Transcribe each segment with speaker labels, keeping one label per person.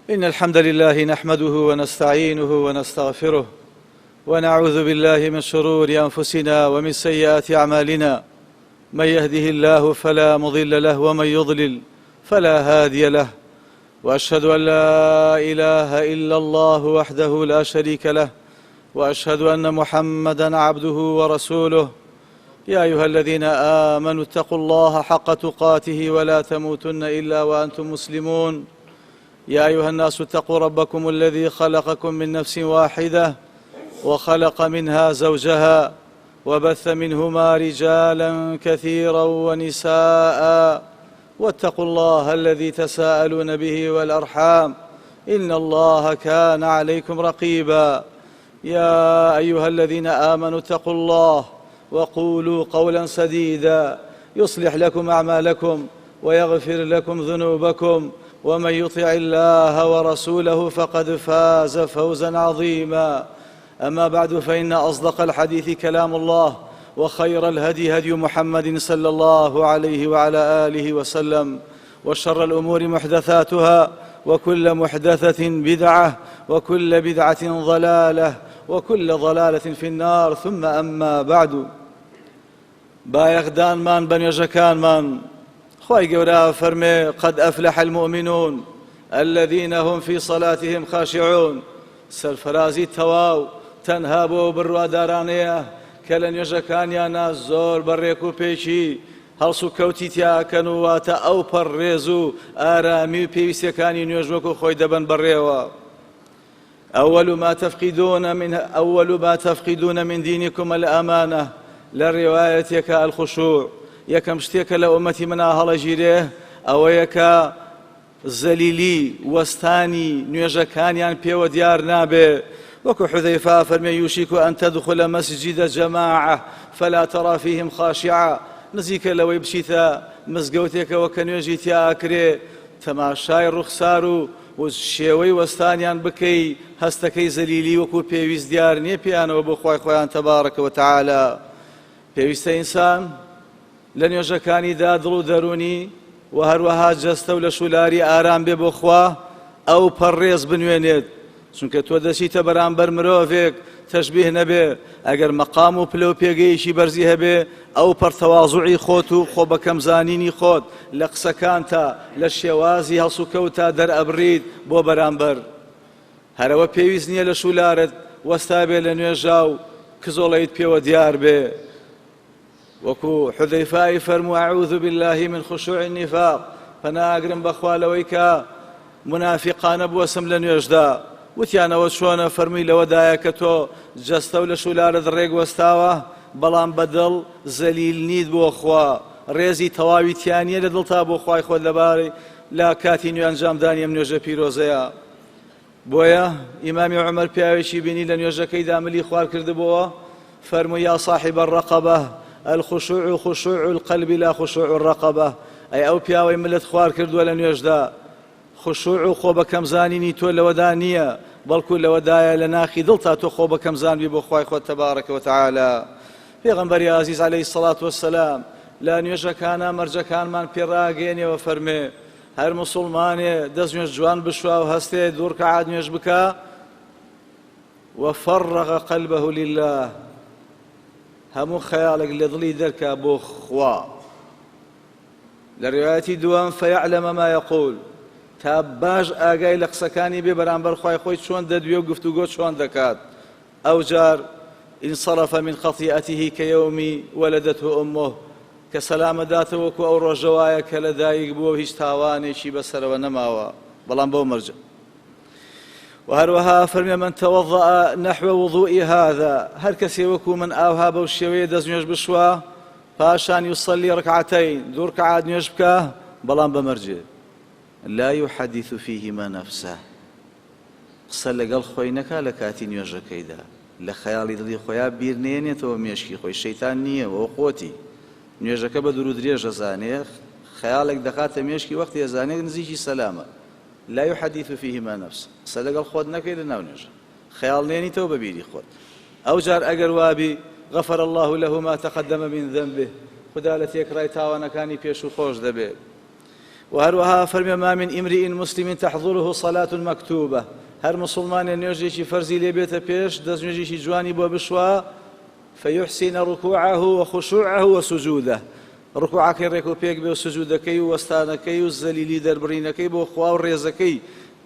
Speaker 1: إن الحمد لله نحمده ونستعينه ونستغفره ونعوذ بالله من شرور أنفسنا ومن سيئات أعمالنا. من يهده الله فلا مضل له ومن يضلل فلا هادي له، وأشهد أن لا إله إلا الله وحده لا شريك له، وأشهد أن محمدًا عبده ورسوله. يا أيها الذين آمنوا اتقوا الله حق تقاته ولا تموتن إلا وأنتم مسلمون. يا أيها الناس اتقوا ربكم الذي خلقكم من نفس واحدة وخلق منها زوجها وبث منهما رجالا كثيرا ونساء، واتقوا الله الذي تساءلون به والأرحام إن الله كان عليكم رقيبا. يا أيها الذين آمنوا اتقوا الله وقولوا قولا سديدا يصلح لكم أعمالكم ويغفر لكم ذنوبكم، ومن يطع الله ورسوله فقد فاز فوزا عظيما. أما بعد، فإن أصدق الحديث كلام الله، وخير الهدي هدي محمد صلى الله عليه وعلى آله وسلم، وشر الأمور محدثاتها، وكل محدثة بدعة، وكل بدعة ضلالة، وكل ضلالة في النار. ثم أما بعد، بايغدانمان بنيجكانمان خوای گەورە فەرمێ قد أفلح المؤمنون الذين هم في صلاتهم خاشعون. سەرفەرازی تەواو تەنها بۆ بڕوادارانەیە کە لە نوێژەکانیانە زۆر بەڕێک و پێچی هەڵس و کەوتی تیاکەن و واتە ئەو پەڕێز و ئارامی و پێویستیەکانی نوێژ وەکو خۆی دەبەن بەڕێوە. أول ما تفقدون من دينكم الأمانة. لروايتك الخشوع. یەکەم شتێکە لە ئومەتی منە هەڵەگیرێ ئەوەیە کە زەلیلی وەستانی نوێژەکانیان پێوە دیار نابێ. وەکو حوذەیفە فەرمێ یوشیک ئەن تەدخل مەسجد جەماعە فلا ترى فيهم خاشعا. نزیکە لەوەی بچیتە مزگەوتێکەوە کە نوێژی تیاکرێ تەماشای ڕوخسار و شێوەی وەستانیان بکەی هەستەکەی زەلیلی وەکو پێویست دیار نییە پیانەوە بۆ خوای خۆیان تەبارەکە وتەعالا. پێویستە ئینسان لە نوێژەکانیدا دڵ و دەرونی و هەروەها جەستە و لە شولاری ئارام بێ بۆ خوا ئەو پەڕێز بنوێنێت، چونکە تۆ دەچیتە بەرامبەر مرۆڤێک تەشبیه نەبێ. ئەگەر مەقام و پلە و پێگەیشی بەرزی هەبێ ئەو پەرتەواضوعی خۆت و خۆ بەکەم زانینی خۆت لە قسەکانتە لە شێوازی هەڵس و کەوتە دەرئەبریت بۆ بەرامبەر. هەرەوە پێویست نییە لە شولارت وەستا بێ لە نوێژا و کزۆڵەیت پێوە دیار بێ. وەکو حوذەیفای فەرموو ئەعوذ بالله من خشوع النفاق. پەناگرم بەخوا لەوەی کە منافقانە بوەسم لە نوێژدا. وتیانەوە چۆنە؟ فەرمووی لەوەدایە کە تۆ جەستە و لە شولارت ڕێک وەستاوە بەڵام بەدڵ زەلیل نیت بۆ خوا، ڕێزی تەواوی تیانیە لە دڵتا بۆ خوای خۆت لەبارەی لا کاتی نوێ ئەنجامدانی ئەم نوێژە پیرۆزەیە. بۆیە ئیمامی عومەر پیاوێکی بینی لە نوێژەکەیدا ملی خوار کردبووە، فەرمووی یا صاحب الرقبة الخشوع خشوع القلب لا خشوع الرقبة. ئەی ئەو پیاوەی ملت خوار کردووە لە نوێژدا، خشوع و خۆ بەکەم زانینی تۆ لەوەدا نییە، بەڵکو لەوەدایە لە ناخی دڵتا تۆ خۆ بەکەم زانبی بۆ خوای خۆت تەبارەکە وتەعالا. پێغەمبەری عەزیز عەلەیهی سەڵات وەسەلام لە نوێژەکانە مەرجەکانمان پێڕاگەێنێەوە فەرمێ هەر موسڵمانێ دەست نوێژ جوان بشوە و هەستێ دوو ڕکەعات نوێژ بکە وفرغ قلبه لله، هەموو خەیاڵێک لە دڵی دەرکا بۆ خوا. لە ڕێوایەتی دووەم فەیعلەم ما یەقول، تا باش ئاگای لە قسەکانی بێ بەرامبەر خوای خۆی چۆن دەدوێ و گفتوگۆ چۆن دەکات. ئەو جار انصرف من خەطیئەته کەیەومی وەلەدەته ئومه، کە سەلامە داتەوە وەکو ئەو ڕۆژەوایە کە لە دایک بووە هیچ تاوانێکی بەسەرەوە نەماوە بەڵام بەو مەرجە. وهروها فەرمێ من تەوەضەئە نەحوە وضوئی هذا، هەر کەسێ وەکو من ئاوها بەو شێوەیە دەست نوێژ بشوە پاشان یوسەلی ڕکعەتەین دوو ڕکعات نوێژ بکە بەڵام بەمەرجێ لا يحدث فيهما نفسه، قسە لەگەڵ خۆی نەکا لە کاتی نوێژەکەیدا، لە خەیاڵی دڵی خۆیان بیر نێنێتەوە مێشکی خۆی، شەیتان نییە و خۆتی نوێژەکە بە دوور و درێژ ئەزانێ، خەیاڵێک دەخاتە مێشکی وەختی ئەزانێ نزیکی سەلامە. لا يحدث فيهما نفسه، قسە لەگەڵ خۆت نەکەی لە ناو نوێژە، خەیاڵ نێنیتەوە بە بیری خۆت. ئەو جار ئەگەر وابی غفر الله له ما تقدم من ذنبه، خدا لە تێکڕای تاوانەکانی پێش و خۆش دەبێت. وهروها فرمي ما من امرئ مسلم تحضره صلاة مكتوبة هر مسلمان نوێژێکی فەرزی لێ بێتە پێش دەست نوێژێکی جوانی بۆ بشوا فيحسن ركوعه وخشوعه وسجوده ڕکوعەکەی ڕێک و پێک بێ و سجودەکەی و وەستانەکەی و زەلیلی دەربڕینەکەی بۆ خوا و ڕێزەکەی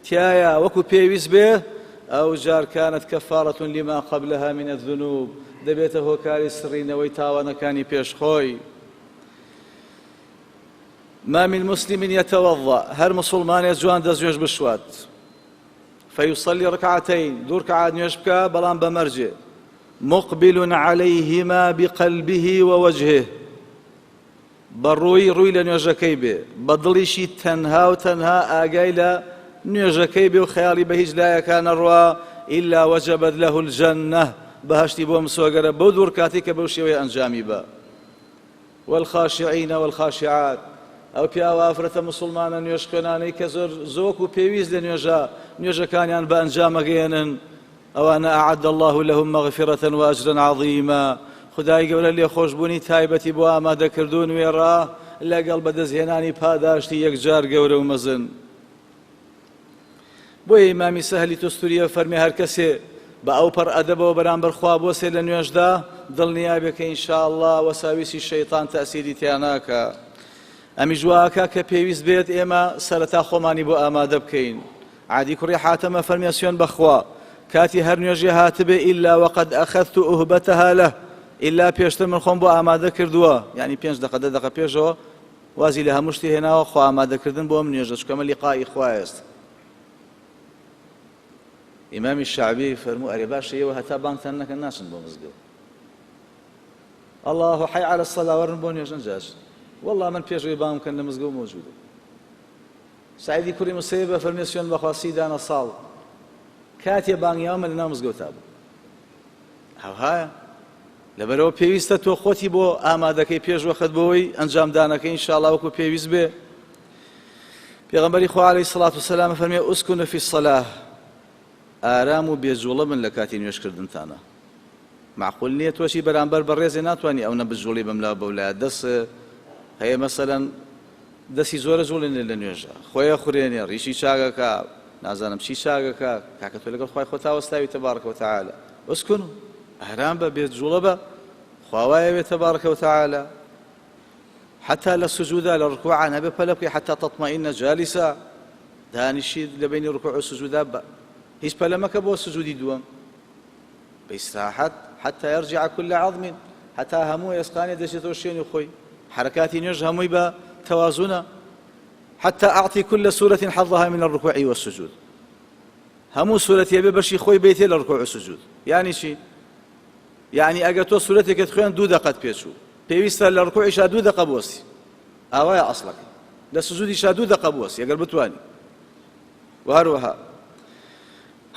Speaker 1: تایە وەکو پێویست بێ ئەو جار كانت كفارة لما قبلها من الذنوب دەبێتە هۆکاری سڕینەوەی تاوانەکانی پێشخۆی. ما من مسلم يتوضأ هر مسلمان جوان دەست بشوات فيصلي ركعتين دوو ڕکعات نوێژ بکە بەڵام بەمەرجێ مقبل عليهما بقلبه ووجهه بەڕووی ڕووی لە نوێژەکەی بێ بە دڵیشی تەنها و تەنها ئاگای لە نوێژەکەی بێ و خەیاڵی بە هیچ لایەکە نەڕوا إلا وجبت له الجنة بەهەشتی بۆ مسۆگەرە بەو دوو ڕکاتی کە بەو شێوەیە ئەنجامی بە. والخاشعين والخاشعات ئەو پیاوە ئافرەتە مسلمانە نوێژ خوێنانەی کە زۆر و پێویست لە نوێژەکانیان بە ئەنجامەگەێنن ئەوانە أعد الله لهم مغفرة وأجرا عظيما خدای گەورە لێ خۆشبوونی تایبەتی بۆ ئامادەکردو نوێڕا لەگەڵ بەدەستهێنانی پاداشتی یەکجار گەورە و مەزن. بۆیە ئیمامی سەهلی توستوریە فەرمی هەر کەسێ بە ئەو پەر ئەدەبەوە بەرامبەر خوا بۆسێ لە نوێژدا دڵنیابێ کە ئینشاءالله وەساویسی شەیطان تەئسیری تیا ناکە. ئەمی جواکە کە پێویست بێت ئێمە سەرەتا خۆمانی بۆ ئامادە بکەین. عادی کوڕی حاتەمە فەرمیە سوێن بەخوا کاتی هەر نوێژێ هاتبێ إلا وقد أخذت أهبتها له إلا پێشتر من خۆم بۆ ئامادە کردووە یعنی 5 دقە 10 دقە پێشەوە وازی لە هەموو شتی هێناوە خوا ئامادەکردن بۆ ئەم نوێژە چکەمە لیقای خوایست. ئیمامی شعبی فەرموو ئەرێ باشە ئێوە هەتا بانگتان نەکەن ناچن بۆ مزگەوت الله حي على الصلاة وەرن بۆ نوێژ نەجاش والله من پێشەوەی بانگ بکەن لە مزگەوت مۆجودە. سعیدی کوڕی موسەیبە فەرمێ سوێن بەخوا 30 دانە ساڵ کاتێ بانگیاومە لەناو مزگەوتا بوو. هەوهایە لەبەرەوە پێویستە تۆ خۆتی بۆ ئامادەکەی پێش وەخت بۆەوەی ئەنجامدانەکەی ئینشاءالله وەکو پێویست بێ. پێغەمبەری خوا عەلەیهی سەڵات وسەلام فەرمێ ئوسکونە فی الصەلاة ئارام و بێجوڵە بن لە کاتی نوێژکردنتانە. معقول نییە تۆشی بەرامبەر بەڕێزێ ناتوانانی ئەو نەبجوڵی بەملا بەولایە دەست هەیە مەسەلەن دەستی زۆرە جوڵێنێ لە نوێژە خۆیە خوڕێنێ ڕیشی چاگەکە نازانم چی چاگەکە کاکە تۆ لەگەڵ خوای خۆ تاوەستاوی تەبارەکە وتەعالە ئوسکون ئارام بە بێجوڵە بە خواوایە بێت تەبارەکە وتەعالە حتا لە سجوودا لە ڕکوعە نەبێ پەلە بکەی حتا تەطمەئینە جالیسە دانیشی لە بینی ڕکوع و سجوودا بە هیچ پەلە مەکە بۆ سجوودی دووەم بإستراحة حتى يرجع كل عظم حتى همو يسقاني دشتو شيني خوي حركاتي نوێژ هەمووی بە تەوازونە حتى أعطي كل سورة حظها من الركوع والسجود هەموو سورەتێ بێ بەشی خۆی بێتێ لە ڕکوع و سجود. یعنی چی؟ یعنی ئەگەر تۆ سورەتێکت خوێن 2 دقەت پێچوو پێویستە لە ڕکوعیشا 2 دقە بوەسی ئاوایە ئەسڵەکەی لە سجودیشا 2 دقە بوەسی ئەگەر بتوانی. وهروەها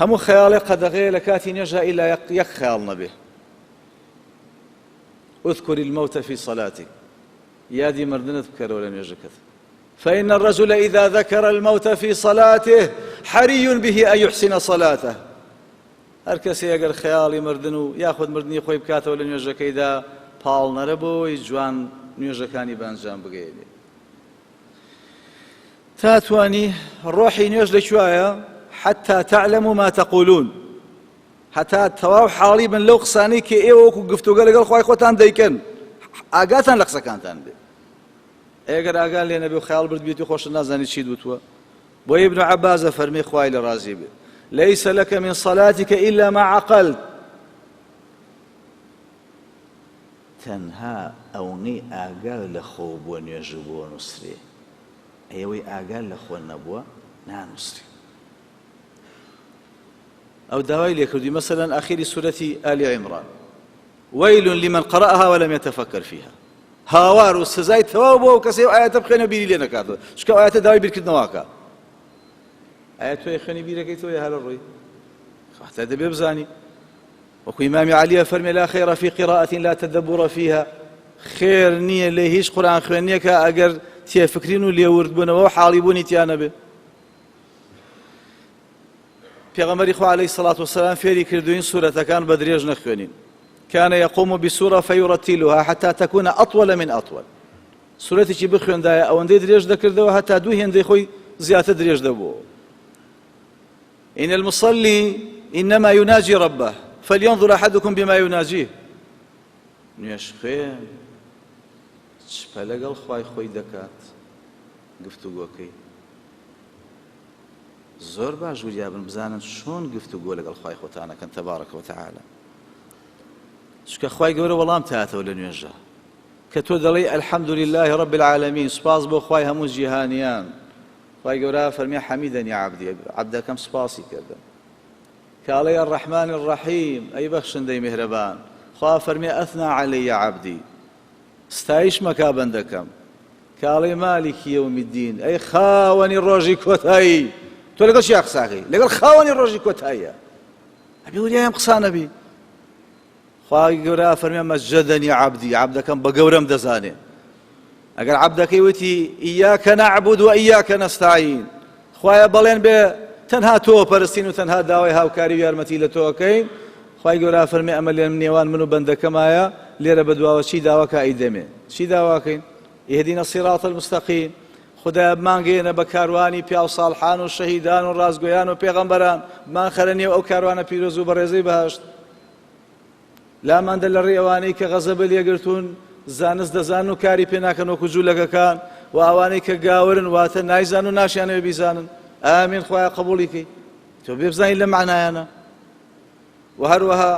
Speaker 1: هەموو خەیاڵێک قەدەغەیە لە کاتی نوێژە ئیلا یەک خەیاڵ نەبێ. اذكر الموت في صلاتك یادی مردنت بکەرەوە لە نوێژەکەت فإن الرجل إذا ذكر الموت في صلاته حري به أن يحسن صلاته. هەر کەسێ ئەگەر خەیاڵی مردن و یاخود مردنی خۆی بکاتەوە لە نوێژەکەیدا پاڵ نەرە بۆی جوان نوێژەکانی بەنجام بگەێنێ. تا توانی ڕۆحی نوێژ لەکوایە حتى تعلموا ما تقولون حتى تەواو حاڵی بن لەو قسانەی کە ئێوە وەکو گفتوگە لەگەڵ خوای خۆتان دەیکەن ئاگاتان لە قسەکانتان بێ. ئەگەر ئاگان لێ نەبێ و خەیاڵ برد بێتی خۆشت نازانی چی دوتووە. بۆ ابن عباسە فەرمێ خوای لە ڕازی بێ ليس لك من صلاتك إلا ما عقلت. تەنها ئەوەی ئاگال لە خۆ بووە نوێژ بۆ نووسرێ ئەوەی ئاگال لە خۆ نەبووە نانووسری. أو داوای لێکردی مثلا آخر سورة آل عمران ويل لمن قرأها ولم يتفكر فيها. هاوار و سزای تەواو بۆ ئەو کەسێ ئاەتە بخوێنە بیری لێ نەکاتەوە چکە ئاەتە داوای بیرکردنەوەکە. ئایا تۆ خوێنی بیرەکەی تۆ هەر ڕووی خاتە دەبێ بزانی. وەکو ئیمامی عەلیە فەرمێ لا خير في قراءة لا تدبر فيها خێر نییە لە هیچ قورئان خوێنیەکە ئەگەر تێفکرین و لێوردبوونەوە و حاڵی بوونی تیا نەبێ. پێغەمبەری خوا عەلەیهی سەڵات وسەلام فێری کردوین سورەتەکان بە درێژ نەخوێنین. كان يقوم بسورة فيرتلها حتى تكون أطول من أطول. سورەتێکی بخوێندایە ئەوەندەی درێژ دەکردەوە هەتا دوو هێندەی خۆی زیاتر درێژ دەبوو. إن المصلي إنما يناجي ربه فلينظر أحدكم بما يناجيه. نوێش خوێن چپە لەگەڵ خوای خۆی دەکات گفتوگۆکەی. زۆر باش وریابن بزانن چۆن گفتوگۆ لەگەڵ خوای خۆتانەکەن تەبارەکە وتەعالە. چونکە خوای گەورە وەڵام تاتەوە لە نوێژە کە تۆ دەڵێی الحەمدولله رب العالمین، سوپاس بۆ خوای هەموو جیهانیان. خوای گەورە فەرمێ حەمیدەنی عەبدی، عەبدەکەم سوپاسی کردم. کاڵێ الرحمن الرحیم، ئەی بەخشندەی میهرەبان. خوا فەرمێ ئەثنا عەلەیە عەبدی، ستایش مەکا بەندەکەم. کاڵێ مالیکی یەومی الدین، ئەی خاوەنی ڕۆژی کۆتایی. تۆ لەگەڵ چیا قساکەی؟ لەگەڵ خاوەنی ڕۆژی کۆتاییە. ئەبێ وریایم قسە نەبی. خوای گەورە فەرمێ مەجەدەنی عەبدی، عەبدەکەم بە گەورەم دەزانێ. ئەگەر عەبدەکەی وتی ئیاکە نەعبود و ئیاکە نەستەعین، خوایە بەڵێن بێ تەنها تۆ پەرستین و تەنها داوای هاوکاری و یارمەتی لە تۆکەین. خوای گەورە فەرمێ ئەمە لێ نێوان من و بەندەکەمایە، لێرە بەدواوە چی داواکە ئەیدەمێ؟ چی داواکەین؟ ئیهدینە الصراط المستەقیم. خدایە بمانگەێنە بە کاروانی پیا و ساڵحان و شەهیدان و ڕازگۆیان و پێغەمبەران، بمانخەرە نێو ئەو کاروانە پیرۆز و بەڕێزەی بەهەشت. لاماندە لە ڕێی ئەوانەی کە غەزەبە لێگرتوون، زانست دەزانن و کاری پێ ناکەن وەکو جوولەکەکان، و ئەوانەی کە گاورن واتە نایزان و ناشیانەوێ بیزانن. ئامین خوایە قبوڵیکەی. تۆ بێ بزانین لە معنایانە. و هەروەها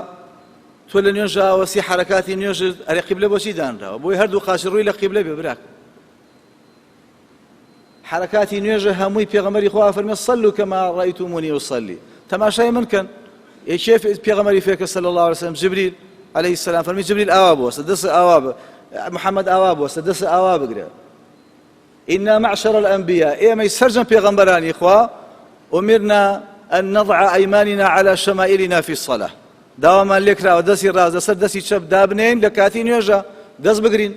Speaker 1: تۆ لە نوێژە ئاوەسی حەرەکاتی نوێژت ئەرێ قیبلە بۆچی دانراوە؟ بۆی هەردوو قاچی ڕووی لە قیبلە بێ براک. حەرەکاتی نوێژە هەمووی پێغەمبەری خوا فەرمێ صەلوا کەما ڕەئیتمونی ئوصەلی. تەماشای من کەن. یەکێ پێغەمبەری فێکە صلی الله علیه وسلم جبریل عليه السلام فەرمی جبریل ئاوا بوەستە، دەست ئاوا بە محەممەد ئاوا بوەستە، دەست ئاوا بگرە. ئینا معشەر الأنبیاء، ئێمەی سەرجەم پێغەمبەرانی خوا ئومرنا أن نضع أيماننا على شمائلنا في الصلاة. داوامان لێکراوە دەستی ڕاست لەسەر دەستی چەپ دابنێن لە کاتی نوێژە دەست بگرین.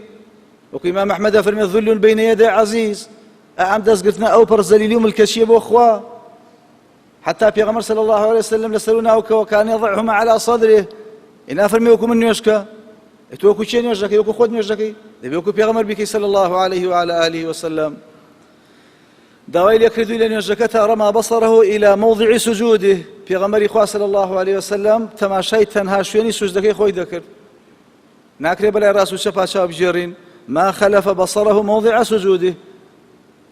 Speaker 1: وەکو ئیمام ئەحمەد فەرمێ ذل بین یدی عەزیز، ئەم دەستگرتنە ئەو پڕ زەلیلی و ملکەچیە بۆ خوا. حتى پێغەمبەر صلی الله عليه وسلم لەسەر و ناوکەوە کان یضعهما على صدره. ئینا فەرمێ وەکو من نوێژکە. تۆ وەکو چێ نوێژ دەکەی؟ وەکو خۆت نوێژ دەکەی؟ دەبێ وەکو پێغەمبەر بیکەی صلی الله عليه وعلى آله وسلم. داوای لێکردووی لە نوێژەکە تا ڕەما بەسەرەه إلى موضع سجوده. پێغەمبەری خوا صلی الله عليه وسلم تەماشای تەنها شوێنی سوجدەکەی خۆی دەکرد. ناکرێ بەلای ڕاست و چەپا چاو بژێڕین. ما خلف بصره موضع سجوده.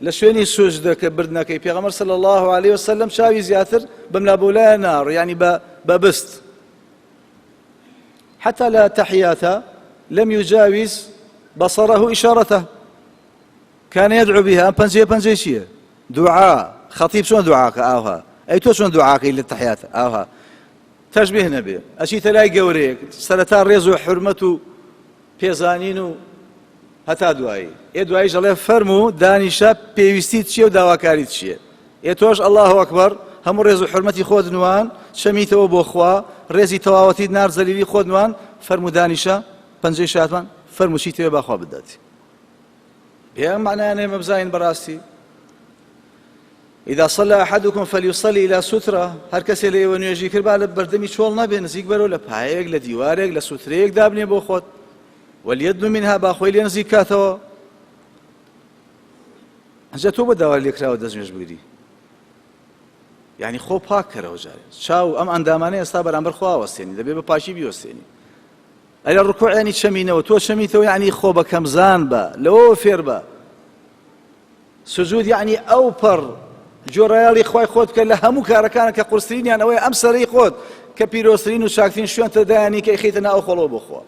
Speaker 1: لە شوێنی سوجدەکە بردنەکەی پێغەمبەر صلی الله عليه وسلم چاوی زیاتر بملا بۆلایە ناڕ، یعنی بەبست. حتى لا تحياته لم يجاوز بصره إشارته. كان يدعو بها. پەنجەی چییە؟ دوعا. خەتیب چۆن دوعاکە؟ ئاوها. ئەی تۆ چۆن دوعاکەی لە تەحیات؟ ئاوها. تەشبیه نەبێ. ئەچیتە لای گەورەیەک سەرەتا ڕێز و حورمەت و پێزانین و هەتا دوایی. ئێ دواییش ئەڵێ فەرموو دانیشە پێویستیت چییە و داواکاریت چییە؟ ئێ تۆش ئەڵڵاهو ئەکبەر هەموو ڕێز و حورمەتی خۆت نوان، شەمیتەوە بۆ خوا، ڕێزی تەواوەتیت نار زەلیلی خۆت نوان، فەرموو دانیشە پەنجەی شاتمان فەرموو چیتەوێ با خوا بدات. بێم معنایانە ئێمە بزانین بەڕاستی. إذا صلى أحدكم فليصلي إلى سترة. هەر کەسێ لە ئێوە نوێژی کرد با لە بەردەمی چۆڵ نەبێ، نزیک بەرەوە لە پایەک لە دیوارێک لە سوترەیەک دابنێ بۆ خۆت. وليدنو منها با خۆی لێ نزیک کاتەوە. ئەنجا تۆ بە داوای لێکراوە دەست نوێژ بگری. یعنی خۆ پاک کەرەوە جارێ. چاو ئەم ئەندامانەی ئێستا بەرامبەر خوا وەستێنی، دەبێ بە پاشی بیوەستێنی. ئەلە ڕکوع یعنی چەمینەوە، تۆ چەمیتەوە یعنی خۆ بە کەمزان بە، لەوە فێر بە. سجود یعنی ئەو پەڕ جۆڕایاڵی خوای خۆت بکە لە هەموو کارەکانە کە قورسترینیان ئەوەیە ئەم سەرەی خۆت کە پیرۆزترین و چاکترین شوێن تەدایانی کە ئەیخەیتە ناو خۆڵەوە بۆ خوا.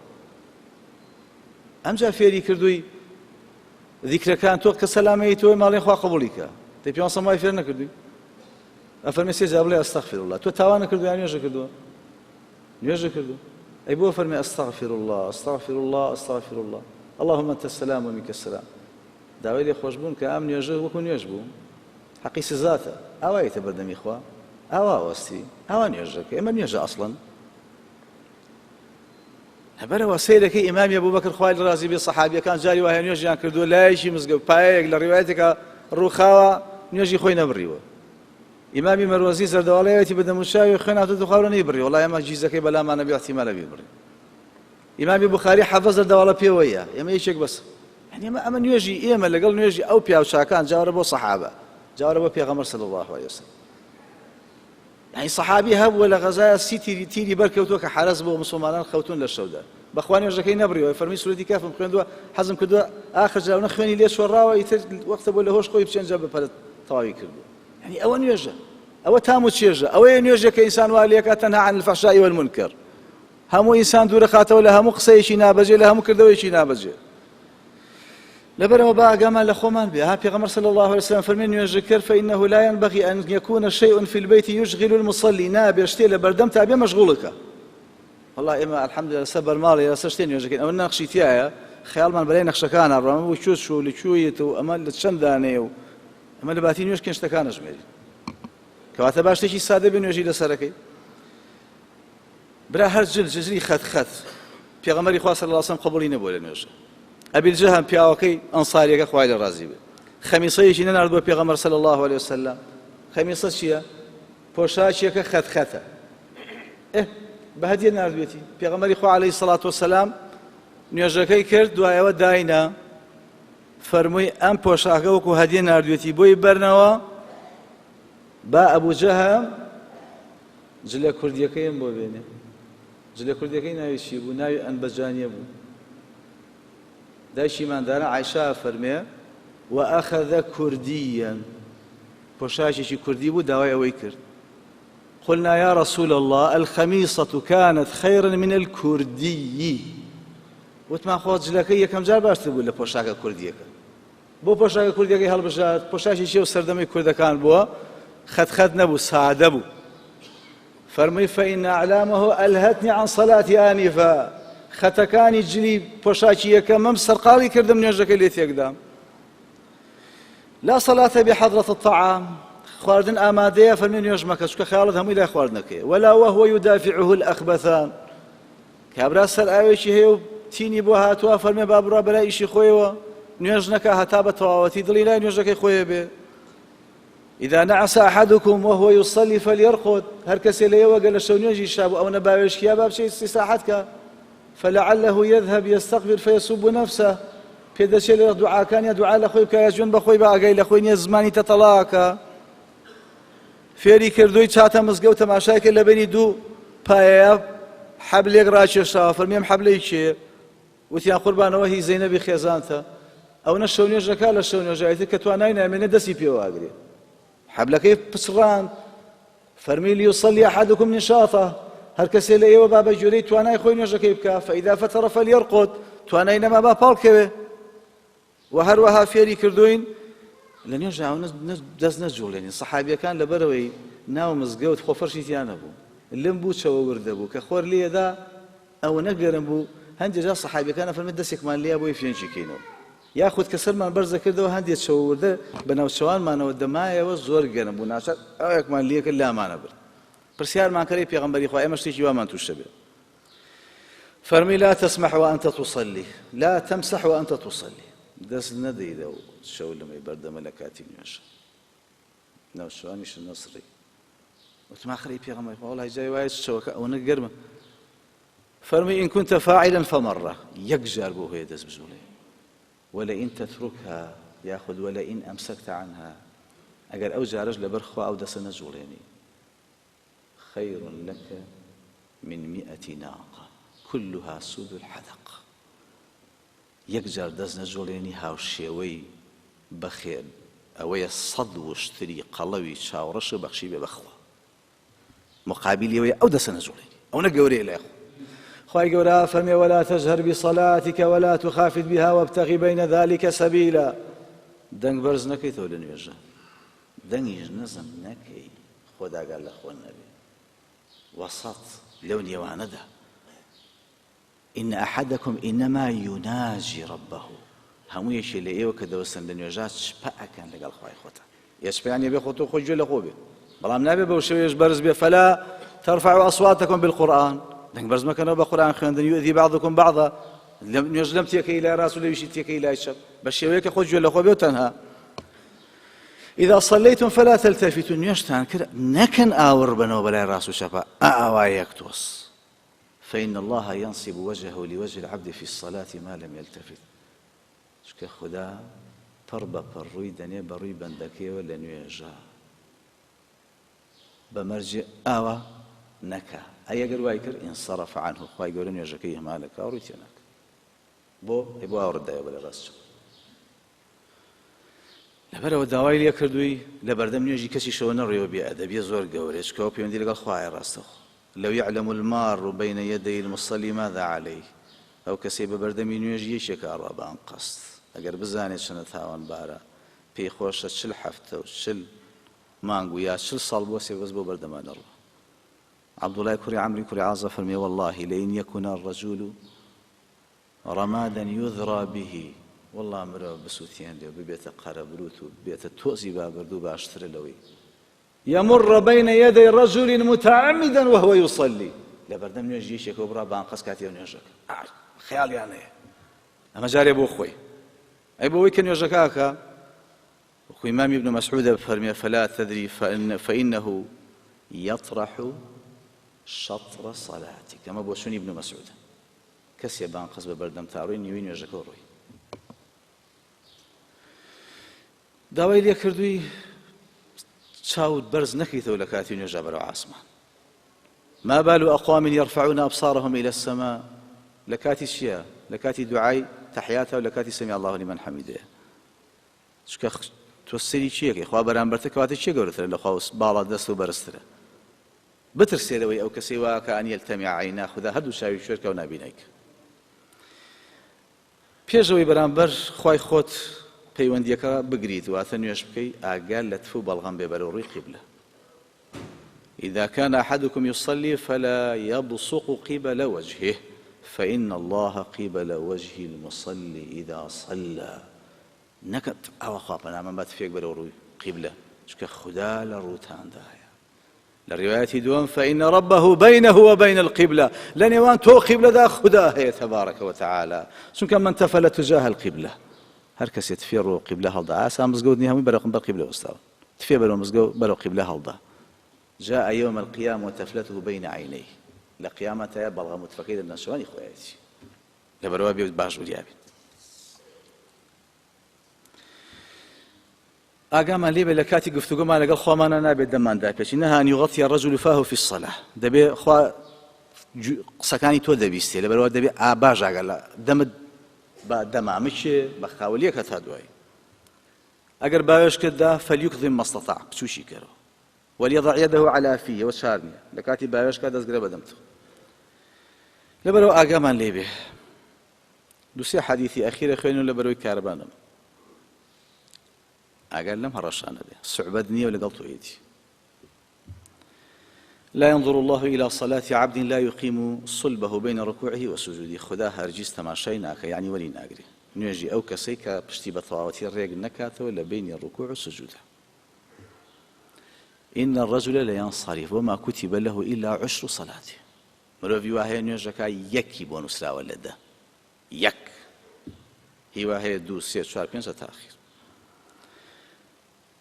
Speaker 1: ئەمجا فێری کردووی ذیکرەکان تۆ کە سەلامەیی تۆی ماڵێ خوا قبوڵی کە. دەی پێ سەمای فێر نەکردووی؟ ئەفەرمێ سێ جار بڵێ ئەستەغفر الله. تۆ تاوان نەکردووە یان نوێژە کردووە؟ نوێژە کردووە. ئەی بۆ فەرمێ ئەستەغفر الله ئەستەغفر الله ئەستەغفر الله اللهم أنت السلام ومنك السلام. داوای لێ خۆشبوون کە ئەم نوێژە وەکو نوێژ بوو. حەقی سزاتە. ئاوایەتە بەردەمی خوا. ئاوا وەستی. ئاوا نوێژەکە. ئێمە نوێژە ئەسڵەن. هەبەرەوە سەیرەکەی ئیمامی ئەبوبەکر خوای لە ڕازی بێ سەحابیەکان جاری وایە نوێژیان کردووە لایەکی مزگەوت پایەیەک لە ڕیوایەتێکە ڕووخاوە نوێژی خۆی نەبڕیوە. ئیمامی مەروەزی زەردەوڵەیەتی بە دەموچاوی خوێن هاتووە خوارە نەیبڕی، وەڵای ئەمە جیزەکەی بەلامانە بێ احتیمالە بیبڕی. ئیمامی بوخاری حەفەز زەردەوڵە پێوەیە، ئێمە یەکێک بەس. يعني ئەمە نوێژی ئێمە لەگەڵ نوێژی ئەو پیاوچاکان جاورە بۆ سەحابە جاورە بۆ پێغەمبەر صلی الله عليه وسلم. يعني سەحابی هەبووە لە غەزایە سی تیری بەرکەوتووە کە حەرەز بۆ مسلمانان خەوتون لە شەودا بەخوا نوێژەکەی نەبڕیەوە فەرمی سوورەتی کافم خوێندووە حەزم کردووە ئاخر جاونە خوێنی لێ شۆڕاوە ئیتر وەختە بۆ لە هۆش خۆی بچێنجا بەپەرە تەواوی کردووە. يعني ئەوە نوێژە ئەوە تام و چێژە ئەوەیە نوێژە کە ئینسان وا لێکات تەنها عن الفحشاء والمنکر هەموو ئینسان دوورە خاتەوە لە هەموو قسەیەکی نابەجێ لە هەموو کردەوەیەکی نابەجێ. لبرم باقما لخومان بها پیغمبر صلى الله عليه وسلم فرمين يذكر فإنه لا ينبغي أن يكون شيء في البيت يشغل المصلي نابشتي لبردم تابع مشغولك والله إما الحمد لله سبر مالي لا سشتين يذكر أو نقشي تيايا خيال من بلاي نقش كان رام وشوش شو لشويت وأمل تشنداني وأمل باتين يوش كنش تكان جميل كواتا باش تيجي سادة بين يجي لسركي برا هرجل جزري خد پیغمبر صلى الله عليه وسلم قبولين بولا نيوش أبي الجهم بياوكي أنصاري كخوالي الرازي خميصة شيء نرد بيغمر صلى الله عليه وسلم خميصة شيء بوشاش شيء كخذ بهدي نرد بيتي بيغمر إخوة عليه الصلاة والسلام نيجاكي كرد دعاء وداينا فرمي أم بوشاك وكو هدي نرد بيتي بوي برنوا با أبو جهم جل كرديكين بو بينه جل كرديكين ناوي شيء بو ناوي أنبجانية بو دايشي من دانا عائشة فرمي وأخذ كرديا بوشاشي كردي بو داوي أويكر قلنا يا رسول الله الخميصة كانت خيرا من الكردي وتما خوات جلكي كم جار باش تقول لبوشاكا كرديك بو بوشاكا كرديك هالبجات بوشاشي شيء وسردمي كردا كان بو خد نبو سعد بو فرمي فإن أعلامه ألهتني عن صلاة آنفا خەتەکانی جلی پۆشاکی یەکەمەم سەرقاڵی کردم نوێژەکەی لێ تێکدام لا صلاة بحضرة الطعام خواردن ئامادەیە فەرمی نوێژ مەکە چونکە خەیاڵت هەمووی لای خواردنەکەیە ولا وهو يدافعه الأخبثان کابرا سەر ئاوێکی هەیە و تینی بۆ هاتووە فەرمێ با بڕوا بەلای ئیشی خۆیەوە نوێژ نەکە هەتا بە تەواوەتی دڵی لای نوێژەکەی خۆیە بێ إذا نعس أحدكم وهو يصلي فليرقد هر کەسێ لەیەوە گە لە شەو نوێژی شاب ئەو نەباوێشکیا با بچێت استیساحەت فلعله يذهب يستغفر فيسب نفسه پێدەچێت لە دوعاکانیە دوعا لە خۆی بکە جوێن بەخۆی بە ئاگای لە خۆی نییە زمانی تەتەڵاکە فێری کردووی چاتە مزگەوت تەماشای کرد لە بینی دوو پایەیە حەبلێک ڕاکێشاوە فەرمیێم حەبلەی کێ وتیان قوربانەوە هی زەینەبی خێزانتە ئەوە شەو نوێژەکە لە شەو نوێژایەتی کە توانای نامێنێ دەستی پێوە ئاگرێ حەبلەکەی پچڕاند فەرمی لیوصلی ئەحەدوکم نشاطە هەر کەسێ لە ئێوە با بە جوورەی توانای خۆی نوێژەکەی بکە فەئیدا فەتەڕە فەلیەرقد توانای نەما با پاڵکەوێ و هەروەها فێری کردوین لە نوێژ دەست نەجوڵێنین سەحابیەکان لەبەرەوەی ناو مزگەوت خۆفەرشی تیان نەبوو لم بوو چەوە وردە بوو کە خۆر لێدا ئەوە نەگەرم بوو هەندێک جار سەحابیەکانە فەرمێ دەستێکمان لێیە بۆی فێنچی کەینەوە یاخود کە سەرمان بەرزە کردەوە هەندێک چەوە وردە بەناوچەوانمانەوە دەمایەوە زۆر گەرم بوو ناچار ئەوەیەکمان لێکرد لامانە برد پرسیارمان کردی پێغەمبەری خوا ئێمە شتێکی وامان تووشە بێ فەرمی لا تسمح وأنت تصلي لا تمسح وأنت تصلي دەست نەدەیدە و شەو لەمەی بەردەمە لە کاتی نوێژ ناوچەوانیش نەسڕی وتما خەری پێغەمبەری خوا وەڵای جای وایە شەوەکە ئەوەنە گەرمە فەرمی إن كنت فاعلا فمرة یەک جار بۆ هەیە دەست بژوڵێ ولئن تتركها ياخذ ولئن أمسكت عنها ئەگەر ئەو جارەش لەبەر خوا ئەو دەسە نەجوڵێنی خير لك من 100 ناقة كلها سود الحدق يكجر دزنا جوليني هاو شيوي بخير أوي الصد واشتري قلوي شاورش بخشي ببخوة مقابل يوي أو دسنا جوليني أو نقوري إلى خواهي قولا فرمي ولا تجهر بصلاتك ولا تخافت بها وابتغي بين ذلك سبيلا دنگ برز نكي ثولن يجا دنگ نزم نكي خدا قال لأخوان النبي وسط لون يوانده إن أحدكم إنما يناجي ربه همو يشي لأيوه كدوستن لنيوجات شبأ كان لقال خواهي خوتا يشبه يعني بيخوتو خجو لخوبه بلام نابي بوشويش برز بيه فلا ترفعوا أصواتكم بالقرآن دنك برز ما كانوا بقرآن خواندن يؤذي بعضكم بعضا لم تيكي إلى راس ولا يشي تيكي إلى الشب بس يويك خجو لخوبه وتنها إذا صليتم فلا تلتفتوا نيشتان كده نكن آور بنو بلا راس وشفا آوايك توص فإن الله ينصب وجهه لوجه العبد في الصلاة ما لم يلتفت چکە خوددا پڕ بە پەڕڕووی دەنێ بەڕووی بەندەکەیەوە لە نوێژە بەمەرجێ ئاوا نەکە ئەگەر وای کرد ئینسەرەف عنه خوای گەورە نوێژەکەی هەمالەکە ڕووی تێ ناکە بۆ بۆ ئاوردایە بە لە ڕاستچوو لەبەرەوە داوای لێ کردووی لە بەردەم نوێژی کەسیشەوە نەڕێەوە بێئەدەبیە زۆر گەورەیە چکەوە پەیوەندی لەگەڵ خوایە ڕاستەخۆ لەو يعلم المار بين يدي المصلي ماذا عليه ئەو کەسێ بە بەردەمی نوێژی یەکێکە ئاڕوا بە ئەم قەست ئەگەر بزانێت چەنە تاوانبارە پێی خۆشە 40 هەفتە و 40 مانگ و یا 40 ساڵ بۆ سێوەز بۆ بەردەمانە ڕوا عەبدوڵای کوڕی عەمری کوڕی عازە فەرمێ والله لئن يكن الرجل رمادا يذرى به والله مرۆڤ بسووتێنێ ببێتە قەرەبروت و بێتە تۆزی بابردوو باشترە لەوەی يمر بين يدي رجل متعمدا وهو يصلي لبردم نوێژی یەکێکەوە بڕا بانقەس کاتێ نوێژەکە خەیاڵیان هەیە ئەمە جارێ بۆ خۆی ئەی بۆ ئەوەی کە نوێژەکەکە وەکو ئیمامی ابن مسعود فەرمێ فلا تدري فإنه يطرح شطر صلاتك ئەمە بۆ سنی ابن مسعود کەسێ بانقەس بە بەردەم تاڕووی نیوەی نوێژەکە ڕۆی داوای لێ کردووی چاوت بەرز نەکەیتەوە لە کاتی نوێژە بەرەو عاسمان ما بال أقوام يرفعون أبصارهم إلى السماء لكاتي شيا لكاتي دعاء تحياتها ولكاتي سمع الله لمن حمده شكا توسيري شيء إخوة برانبرتك واتي شيء قولت له خاوس بالا دستو برستره بترسي لوي أو كسواك أن يلتمع عينا خذا هدو شاوي شركة ونابينيك پێشەوەی بەرامبەر خوای خۆت پەیوەندیەکە بگریت واتە نوێژ بکەی ئاگال لە تف و بەڵغەم بێ بەرەو ڕووی قیبلە إذا كان أحدكم يصلي فلا يبصق قبل وجهه فإن الله قبل وجه المصلي إذا صلى نكت أو خاطنا من بات فيك بلو قبلة شك خدا لروتان دايا لرواية دوام فإن ربه بينه وبين القبلة لن يوان تو قبلة دا خدا هي تبارك وتعالى شنك من تفل تجاه القبلة هركس يتفير قبلة هالدا آسا مزقود نهامي برو قبلة أستاذ تفير برو مزقود برو قبلة هالدا جاء يوم القيامة وتفلته بين عينيه لقيامته بلغ متفقيد النسواني خواتي لبروا بيوت باش وديابي ئاگامان لێ بێ لە کاتی گفتوگۆمان لەگەڵ خۆمانە نابێت دەماندا پێچی نەها أن يغطي الرجل فاه في الصلاة دەبێ خوا قسەکانی تۆ دەبیستێ لەبەرەوە دەبێ باش ئاگە لە دەمت بە دەمامچێ بە خاوەلیەکە تا دوایی ئەگەر باوێش کرددا فليكظم ما استطاع بچوشی کەرەوە وليضع يده على فيه وشارني لكاتي باوش كاد أزقر بدمت لبرو آقامان ليبه دوسي حديثي أخير خوينو لبروي كاربانم أقال لم هرشان به صعبدني ولا قلتو إيدي لا ينظر الله إلى صلاة عبد لا يقيم صلبه بين ركوعه وسجوده خدا هرجيز تماشيناك يعني ولي ناقري نيجي أو كسيكا بشتي بطواوتي الريق نكاته ولا بين الركوع والسجود إن الرجل لا ينصرف وما كتب له إلا 10 صلاته مرۆڤی وا هەیە نوێژەکە یەکی بۆ نووسراوە لە دە یەک هی وا هەیە 2 3 4 5 تاخیر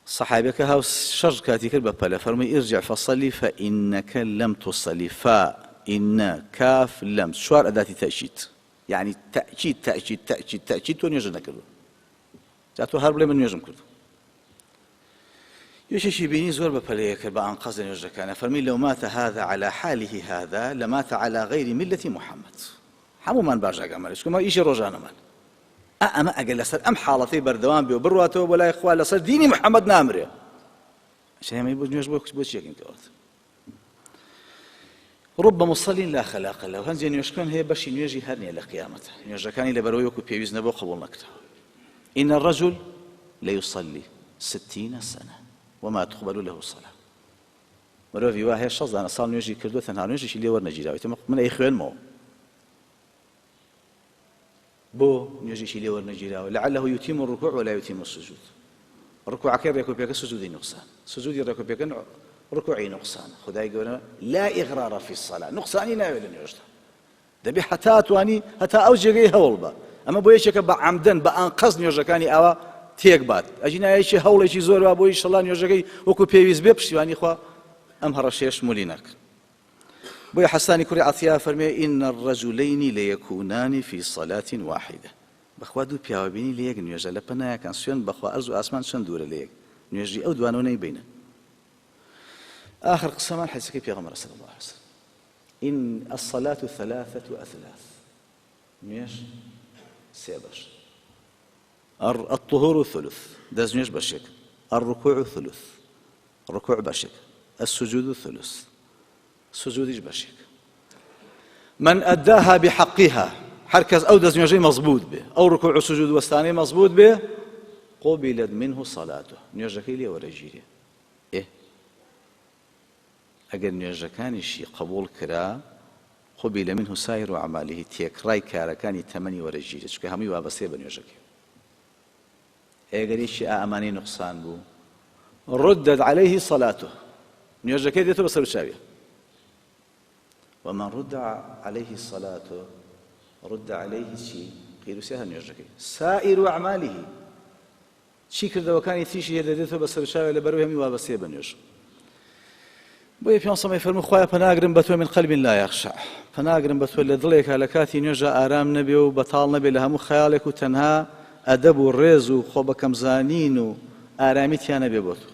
Speaker 1: صحابەکە هاو شەڕ کاتی کرد بە پەلە فەرمووی ارجع فصلي فإنك لم تصلي فإن كاف لم 4 أداة تأكيد يعني تأكيد تأكيد تأكيد تأكيد تۆ نوێژە نەکردو جا تۆ هەر بڵێ من نوێژم کردو يشي بيني زور ببليك بأن قصد نوجكنا فرمي لو مات هذا على حاله هذا لمات على غير ملة محمد حمو من برجع عملش كما يجي رجعنا من أما أقل لسر أم حالتي بردوان بيو برواته ولا إخوان لسر ديني محمد نامره عشان ما يبوز نوجك بوش يكين كوات رب مصلي لا خلاق له هنزي نوجكن هي باش نوجي هرني لقيامته نوجكاني لبرويك وبيوز نبو قبول نكته إن الرجل لا يصلي 60 سنة وما تقبل له الصلاة مرۆڤی وا هەیە 16 ساڵ نوێژی کردووە تەنها نوێژێکی لێ وەرنەگیراوەی من ئەی خوێنمەوە بۆ نوێژێکی لێ وەرنەگیراوە لعله يتم الركوع ولا يتم السجود ڕکوعەکەی ڕێکوپێکە سجودی نوقسان سجودی ڕێکوپێکە ڕکوعی نوقسان خدای گەورە لا إغرار في الصلاة نوقسانی ناوێت لە نوێژدا دەبێ هەتا توانی هەتا ئەو جێگەی هەوڵ بە ئەمە بۆ یەکێکە بە عەمدەن بە ئەنقەز نوێژەکانی ئاوا تێک بات ئەجینایەکی هەوڵێکی زۆر وا بۆی ئینشەڵڵا نوێژەکەی وەکو پێویست بێ پشتیوانی خوا ئەم هەڕەشەیەش مولی ناکرد بۆیە حەسانی کوڕی عەتیە فەرمێ ئین الرەجولەینی لەیەکونانی فی صەلات واحیدە بەخوا دوو پیاوەبینی لە یەک نوێژە لە پەنایەکان سوێن بەخوا ئەرز و ئاسمان چەند دوورە لە یەک نوێژی ئەو دوانەوە نەیبینن. آخر قسەمان حەدیثەکەی پێغەمبەر صلی الله عليه وسلم إن الصلاة ثلاثة أثلاث نوێژ سێ بەش الطهور ثلث دەست نوێژ بەشێک الركوع ثلث ڕکوع بەشێک السجود ثلث سجودیش بەشێک من أداها بحقها هەر کەس ئەو دەست نوێژەی مەزبوط بێ ئەو ڕکوع و سجود وەستانەی مەزبوط بێ قوبلت منه صلاته نوێژەکەی لێ وەرەگیرێ. ئەگەر نوێژەکانیشی قبول کرا قوبل منه سائر أعماله تێکڕای کارەکانی تەمەنی وەرەگیرێ چونکە هەمووی وابەستەیە بە نوێژەکەی. ئەگەریشی ئەمانەی نوقسان بوو ردت عليه صلاته نوێژەکەی دێتەوە بەسەر چاویە. ومن رد عليه الصلاة رد عليه چی قیروسیە نوێژەکەی سائر أعماله چی کردەوەکانی تریشی هێ دەدێتەوە بەسەر چاویە لە بەرەوەی هەمووی وابەستەیە بە نوێژ. بۆیە پێغەمبەر فەرمووی خوایە پەناگرم بە تۆ من قەلب لا یەخشع پەناگرم بە تۆ لە دڵێکە لە کاتی نوێژە ئارام نەبێ و بەتاڵ نەبێ لە هەموو خەیاڵێک و تەنها ئەدەب و ڕێز و خۆ بەکەمزانین و ئارامیتیان نەبێ بۆ تۆ.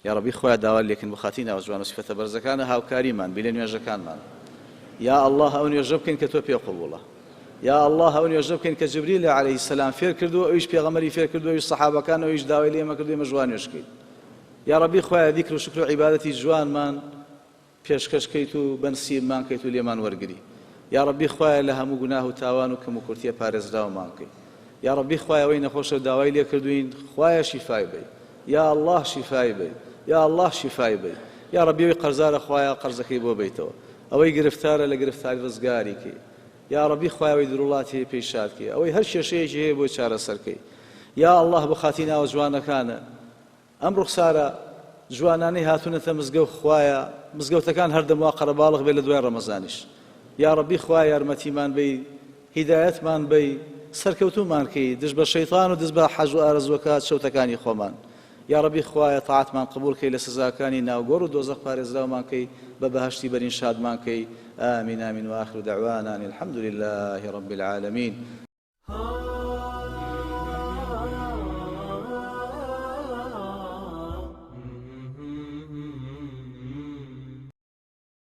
Speaker 1: یا ڕەبی خوایە داوا لێکن بەخاتی ناوە جوان و سیفەتە بەرزەکانە هاوکاریمان بێ لە نوێژەکانمان. یا الله ئەو نوێژە بکەین کە تۆ پێ قوبوڵە. یا الله ئەو نوێژە بکەین کە جبریل عەلەیهی سەلام فێر کردووە ئەویش پێغەمبەری فێر کردووە ئەویش سەحابەکان ئەویش داوای لێ ئێمە کردووە ئێمە جوان نوێژکەین. یا ڕەبی خوایە دیکر و شکر و عیبادەتی جوانمان پێشکەشکەیت و بەنسیبمان کەیت و لێمان وەرگری. یا ڕەبی خوایە لە هەموو گوناه و تاوان و کەم و کورتیە پارێزراومان کەی. یا ڕەبی خوایە ئەوەی نەخۆشە داوای لێ کردوین خوایە شیفای بێ. یا الله شیفای بێ. یا الله شیفای بێ. یا ڕەبی ئەوەی قەرزارە خوایە قەرزەکەی بۆ بیتەوە. ئەوەی گرفتارە لە گرفتاری ڕزگاری کەی. یا ڕەبی خوایە ئەوەی دروڵاتی پێی شاد کەی. ئەوەی هەر کێشەیەکی هەیە بۆی چارەسەرکەی. یا الله بەخاتی ناوە جوانەکانە ئەم ڕوخسارە جوانانەی هاتوونەتە مزگەوت خوایە مزگەوتەکان هەردەموا قەرەباڵغ بێ لە دوای ڕەمەزانیش. یا ڕەبی خوایە یارمەتیمان بەی هیدایەتمان بەی سەرکەوتومان کەی دژ بە شەیطان و دژ بە حەج و ئارەزوەکات شەوتەکانی خۆمان. یا ڕەبی خوایە تاعاتمان قبول کەی لە سزاکانی ناوگۆڕ و دۆزەخ پارێزراومان کەی بە بەهەشتی بەرین شادمان کەی. آمین آمین و آخر دعوانا الحمد لله رب العالمين.